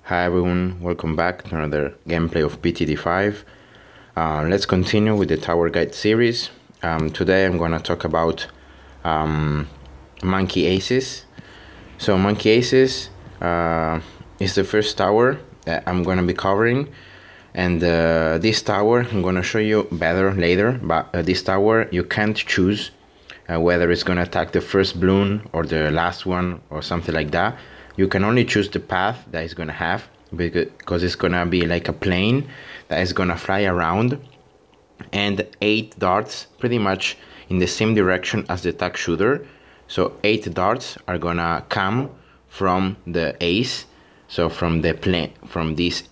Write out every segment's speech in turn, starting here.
Hi everyone, welcome back to another gameplay of BTD5. Let's continue with the Tower Guide series. Today I'm gonna talk about Monkey Aces. So Monkey Aces is the first tower that I'm gonna be covering, and this tower I'm gonna show you better later, but this tower you can't choose whether it's gonna attack the first balloon or the last one or something like that. You can only choose the path that it's gonna have, because it's gonna be like a plane that is gonna fly around, and 8 darts pretty much in the same direction as the attack shooter. So 8 darts are gonna come from the ace, so from the plane, from this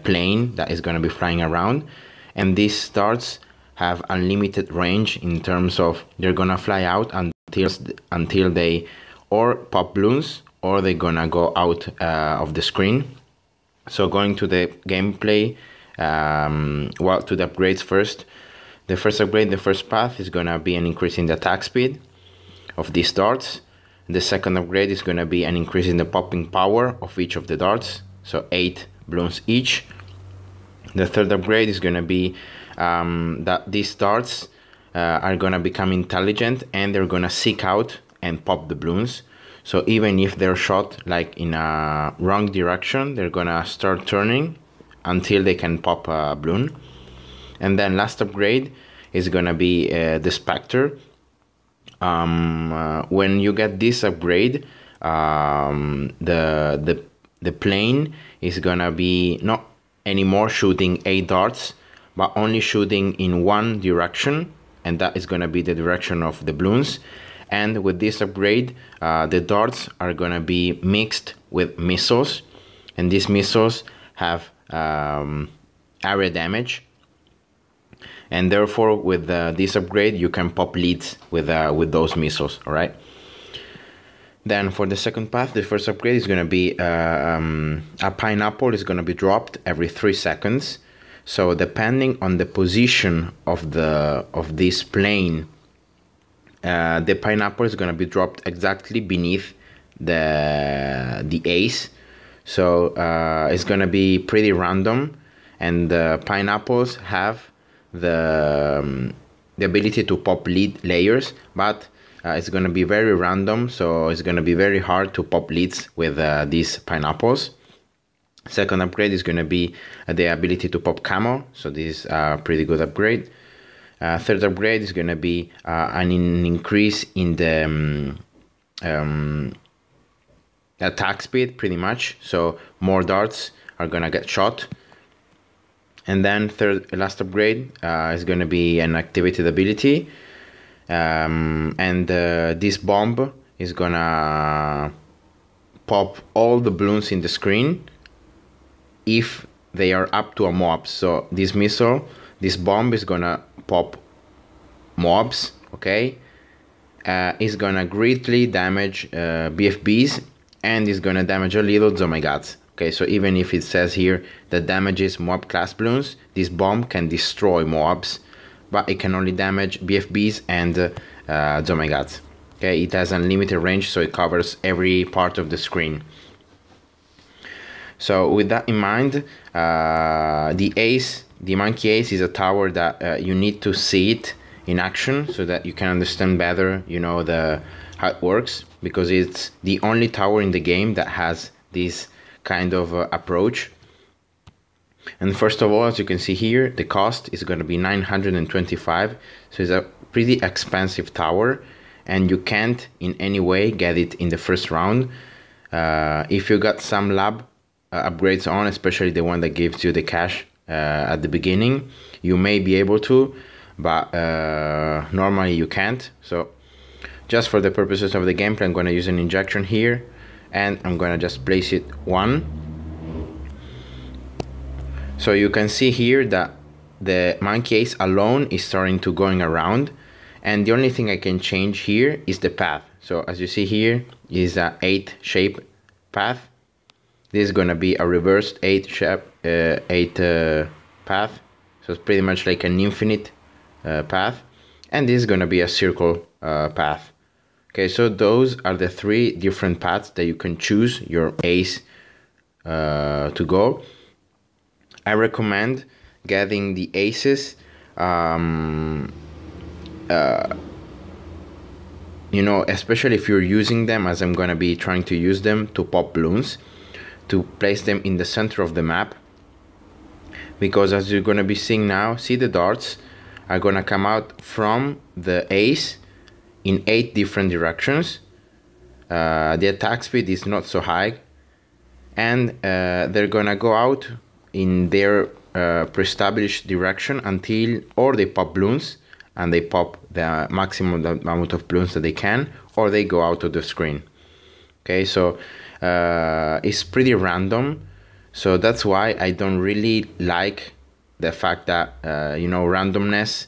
plane that is gonna be flying around, and these darts have unlimited range in terms of they're gonna fly out until they or pop balloons or they're gonna go out of the screen. So going to the gameplay, well, to the upgrades first. The first upgrade, the first path, is gonna be an increase in the attack speed of these darts. The second upgrade is gonna be an increase in the popping power of each of the darts, so 8 balloons each. The third upgrade is gonna be that these darts are gonna become intelligent and they're gonna seek out and pop the balloons. So even if they're shot like in a wrong direction, they're gonna start turning until they can pop a balloon. And then last upgrade is gonna be the Spectre. When you get this upgrade, the plane is gonna be not anymore shooting 8 darts, but only shooting in one direction, and that is gonna be the direction of the balloons. And with this upgrade, the darts are gonna be mixed with missiles, and these missiles have area damage, and therefore with this upgrade you can pop leads with those missiles. All right. Then for the second path, the first upgrade is gonna be a pineapple is gonna be dropped every 3 seconds. So depending on the position of this plane, the pineapple is gonna be dropped exactly beneath the ace. So it's gonna be pretty random, and the pineapples have the ability to pop lead layers, but it's gonna be very random, so it's gonna be very hard to pop leads with these pineapples. Second upgrade is gonna be the ability to pop camo, so this is a pretty good upgrade. Third upgrade is gonna be an increase in the attack speed, pretty much, so more darts are gonna get shot. And then last upgrade is gonna be an activated ability, and this bomb is gonna pop all the balloons in the screen if they are up to a mob. So this bomb is gonna pop mobs, okay? It's gonna greatly damage BFBs, and it's gonna damage a little Zomagats. Okay, so even if it says here that damages mob class balloons, this bomb can destroy mobs, but it can only damage BFBs and Zomagats. Okay, it has unlimited range, so it covers every part of the screen. So with that in mind, the Monkey Ace is a tower that you need to see it in action so that you can understand better, you know, how it works, because it's the only tower in the game that has this kind of approach. And first of all, as you can see here, the cost is going to be 925, so it's a pretty expensive tower, and you can't in any way get it in the first round. If you got some lab upgrades on, especially the one that gives you the cash at the beginning, you may be able to, but normally you can't. So just for the purposes of the gameplay, I'm going to use an injection here, and I'm going to just place it 1. So you can see here that the Monkey Ace alone is starting to going around, and the only thing I can change here is the path. So as you see here is a 8 shape path. This is gonna be a reversed 8 shape, 8 path. So it's pretty much like an infinite path, and this is gonna be a circle path. Okay, so those are the 3 different paths that you can choose your ace to go. I recommend getting the aces, you know, especially if you're using them, as I'm gonna be trying to use them to pop balloons, to place them in the center of the map, because as you're gonna be seeing now, see the darts are gonna come out from the ace in 8 different directions. The attack speed is not so high, and they're gonna go out in their pre-established direction until or they pop balloons and they pop the maximum amount of balloons that they can, or they go out of the screen. Okay, so it's pretty random, so that's why I don't really like the fact that you know, randomness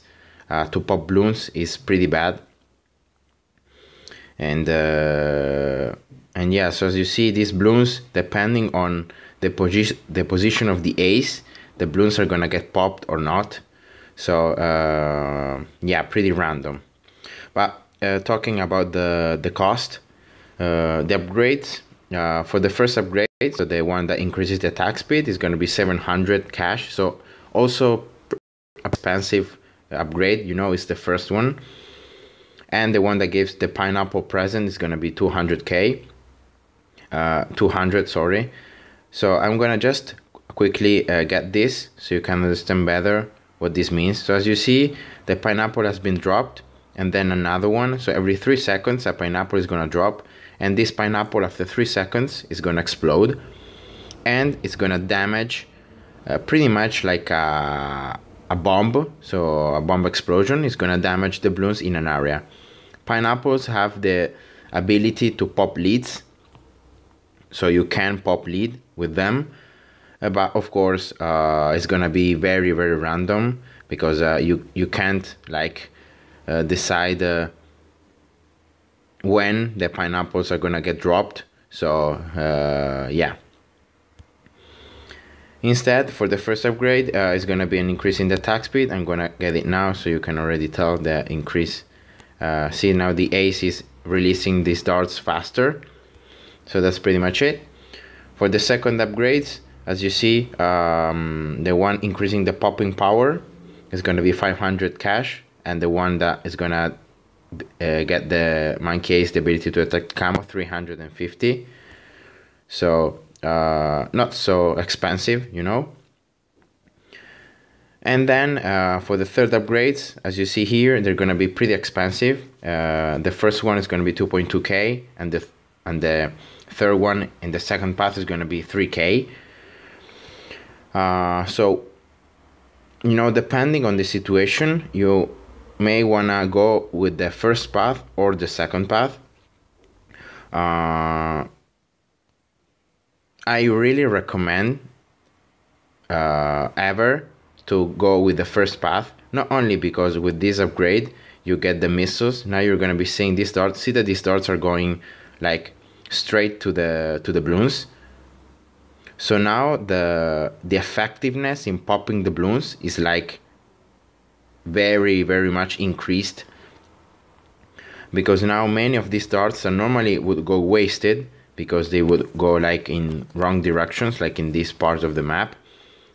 to pop balloons is pretty bad. And yeah, so as you see, these balloons, depending on the position of the ace, the balloons are gonna get popped or not. So yeah, pretty random. But talking about the cost, the upgrades, for the first upgrade, so the one that increases the attack speed, is gonna be 700 cash. So also expensive upgrade, you know, it's the first one. And the one that gives the pineapple present is gonna be 200k, 200, sorry. So I'm gonna just quickly get this so you can understand better what this means. So as you see, the pineapple has been dropped, and then another one. So every 3 seconds a pineapple is gonna drop, and this pineapple after 3 seconds is gonna explode, and it's gonna damage pretty much like a bomb. So a bomb explosion is gonna damage the balloons in an area. Pineapples have the ability to pop leads, so you can pop lead with them, but of course it's gonna be very random, because you can't like decide when the pineapples are gonna get dropped. So yeah, instead for the first upgrade it's gonna be an increase in the attack speed. I'm gonna get it now so you can already tell the increase. See, now the ace is releasing these darts faster. So that's pretty much it. For the second upgrades, as you see, the one increasing the popping power is going to be 500 cash, and the one that is going to get the monkey ace, the ability to attack camo, 350. So not so expensive, you know. And then for the third upgrades, as you see here, they're going to be pretty expensive. The first one is going to be 2.2k, and the third one in the second path is going to be 3k. So, you know, depending on the situation, you may want to go with the first path or the second path. I really recommend ever to go with the first path, not only because with this upgrade you get the missiles. Now you're going to be seeing these darts. See that these darts are going like straight to the balloons. So now the effectiveness in popping the balloons is like very much increased, because now many of these darts that normally would go wasted because they would go like in wrong directions, like in this part of the map.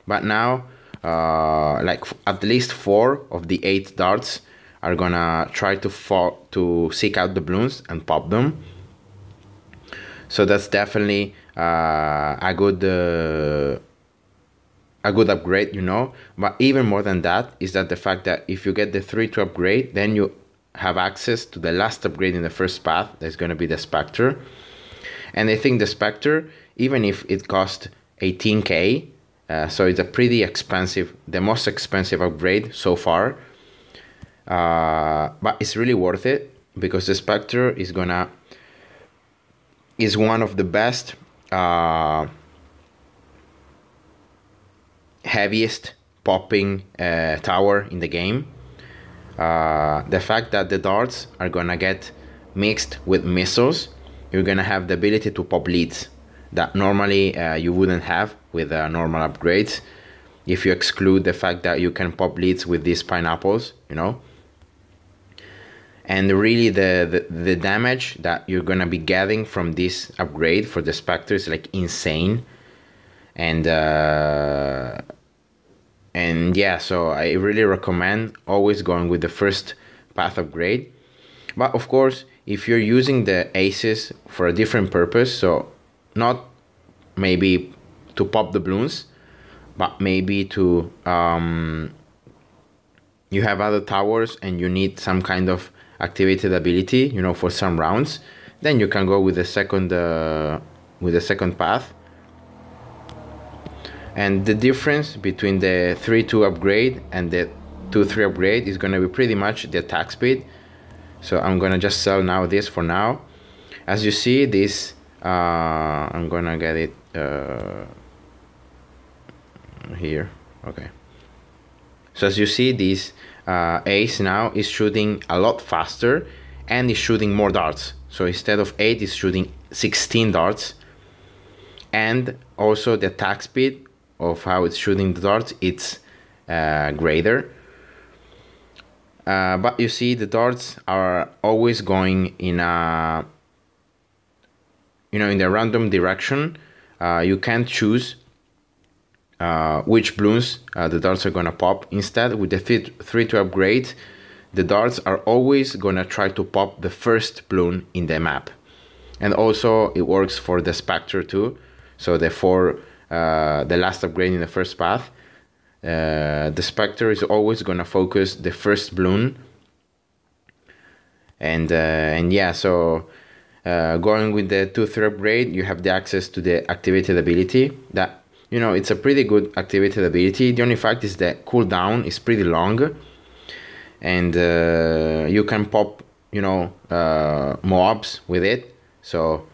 But now like at least 4 of the 8 darts are gonna try to seek out the balloons and pop them. So that's definitely a good upgrade, you know. But even more than that is that the fact that if you get the 3 to upgrade, then you have access to the last upgrade in the first path. That's going to be the Spectre. And I think the Spectre, even if it cost 18k, so it's a pretty expensive, the most expensive upgrade so far, but it's really worth it, because the Spectre is one of the best heaviest popping tower in the game. The fact that the darts are gonna get mixed with missiles, you're gonna have the ability to pop leads that normally you wouldn't have with normal upgrades, if you exclude the fact that you can pop leads with these pineapples, you know. And really the damage that you're gonna be getting from this upgrade for the Spectre is like insane. and yeah, so I really recommend always going with the first path upgrade. But of course, if you're using the aces for a different purpose, so not maybe to pop the balloons, but maybe to you have other towers and you need some kind of activated ability, you know, for some rounds, then you can go with the second path. And the difference between the 3-2 upgrade and the 2-3 upgrade is going to be pretty much the attack speed. So I'm going to just sell now this for now. As you see, this I'm going to get it here. Okay. So as you see, this ace now is shooting a lot faster and is shooting more darts. So instead of 8, it's shooting 16 darts. And also the attack speed of how it's shooting the darts, it's greater. But you see, the darts are always going in a, you know, in the random direction. You can't choose which balloons the darts are gonna pop. Instead, with the 3-2 upgrade, the darts are always gonna try to pop the first balloon in the map. And also it works for the Spectre too. So the last upgrade in the first path, the Spectre is always gonna focus the first balloon. And yeah, so going with the 2-3 upgrade, you have the access to the activated ability. That, you know, it's a pretty good activated ability. The only fact is that cooldown is pretty long, and you can pop, you know, mobs with it. So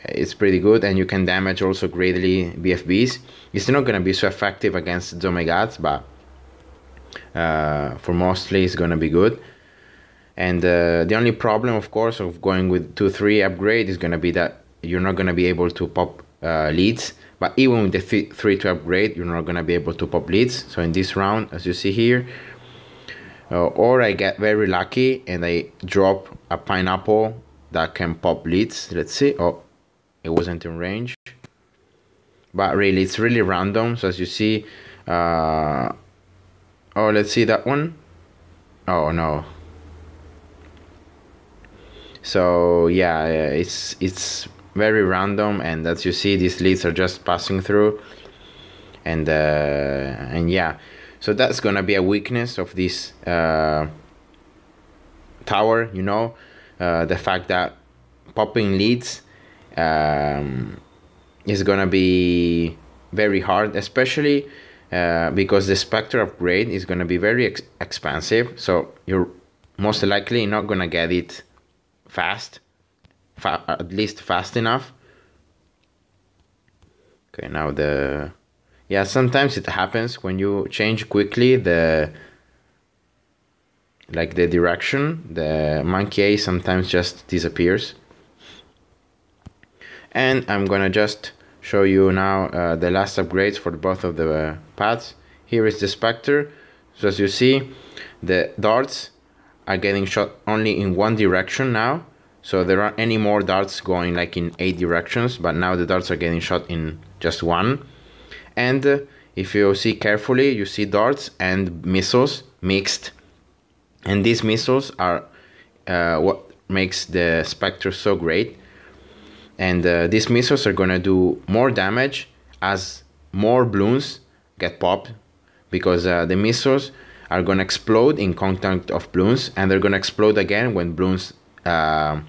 it's pretty good, and you can damage also greatly BFBs. It's not gonna be so effective against Zomegads, but for mostly it's gonna be good. And the only problem, of course, of going with 2-3 upgrade is gonna be that you're not gonna be able to pop leads. But even with the 3-2 upgrade, you're not gonna be able to pop leads. So in this round, as you see here, or I get very lucky and I drop a pineapple that can pop leads. Let's see. Oh, it wasn't in range. But really, it's really random. So as you see, oh, let's see that one. Oh no. So yeah, it's very random, and as you see, these leads are just passing through, and yeah, so that's gonna be a weakness of this tower, you know, the fact that popping leads is gonna be very hard, especially because the Spectre upgrade is gonna be very expensive, so you're most likely not gonna get it fast, at least fast enough. Okay, now yeah, sometimes it happens when you change quickly the direction, the monkey ace sometimes just disappears. And I'm gonna just show you now the last upgrades for both of the paths. Here is the Spectre. So as you see, the darts are getting shot only in one direction now. So there aren't any more darts going like in 8 directions, but now the darts are getting shot in just one. And if you see carefully, you see darts and missiles mixed. And these missiles are what makes the Spectre so great. And these missiles are gonna do more damage as more balloons get popped, because the missiles are gonna explode in contact of balloons, and they're gonna explode again when balloons are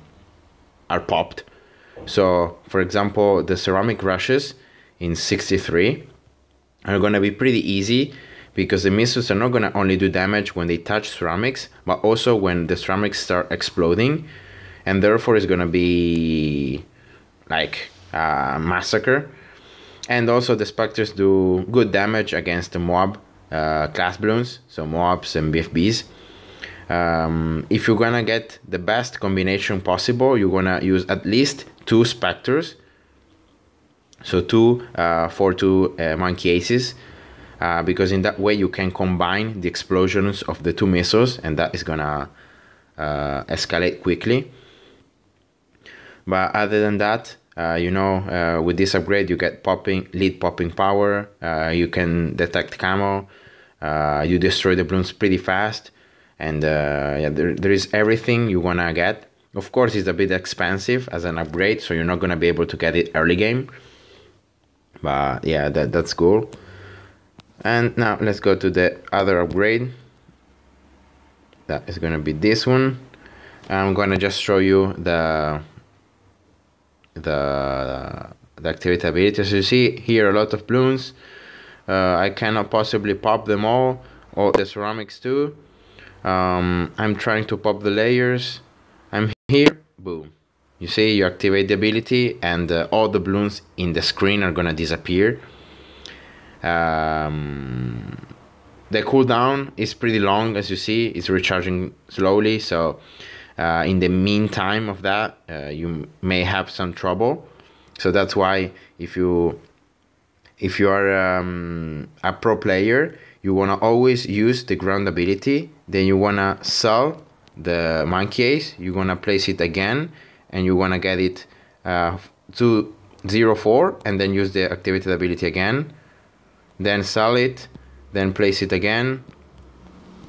popped. So for example, the ceramic rushes in 63 are gonna be pretty easy, because the missiles are not gonna only do damage when they touch ceramics, but also when the ceramics start exploding, and therefore it's gonna be like a massacre. And also the Spectres do good damage against the Moab class balloons, so Moabs and BFBs. If you're gonna get the best combination possible, you're gonna use at least 2 Spectres, so 2 for 2 monkey aces, because in that way you can combine the explosions of the 2 missiles, and that is gonna escalate quickly. But other than that, With this upgrade you get lead popping power, you can detect camo, you destroy the balloons pretty fast, and yeah, there is everything you wanna get. Of course it's a bit expensive as an upgrade, so you're not gonna be able to get it early game, but yeah, that's cool. And now let's go to the other upgrade. That is gonna be this one. I'm gonna just show you the activity ability. So you see here a lot of balloons. I cannot possibly pop them all, or the ceramics too. I'm trying to pop the layers. I'm here, boom. You see, you activate the ability and all the balloons in the screen are gonna disappear. The cooldown is pretty long, as you see. It's recharging slowly, so in the meantime of that, you may have some trouble. So that's why if you are a pro player, you want to always use the ground ability. Then you want to sell the monkey ace, you want to place it again, and you want to get it to 0-4, and then use the activated ability again, then sell it, then place it again,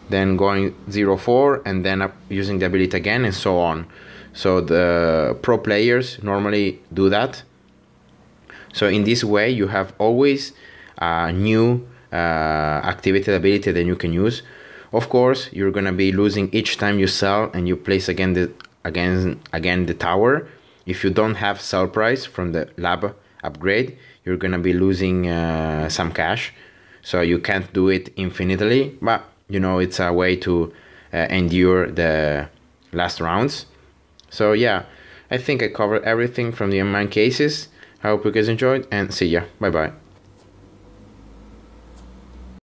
then going 0-4, and then using the ability again, and so on. So the pro players normally do that. So in this way you have always a new activated ability that you can use. Of course you're gonna be losing each time you sell and you place again the tower. If you don't have sell price from the lab upgrade, you're gonna be losing some cash. So you can't do it infinitely, but it's a way to endure the last rounds. So yeah, I think I covered everything from the Unmanned cases. I hope you guys enjoyed, and see ya. Bye bye.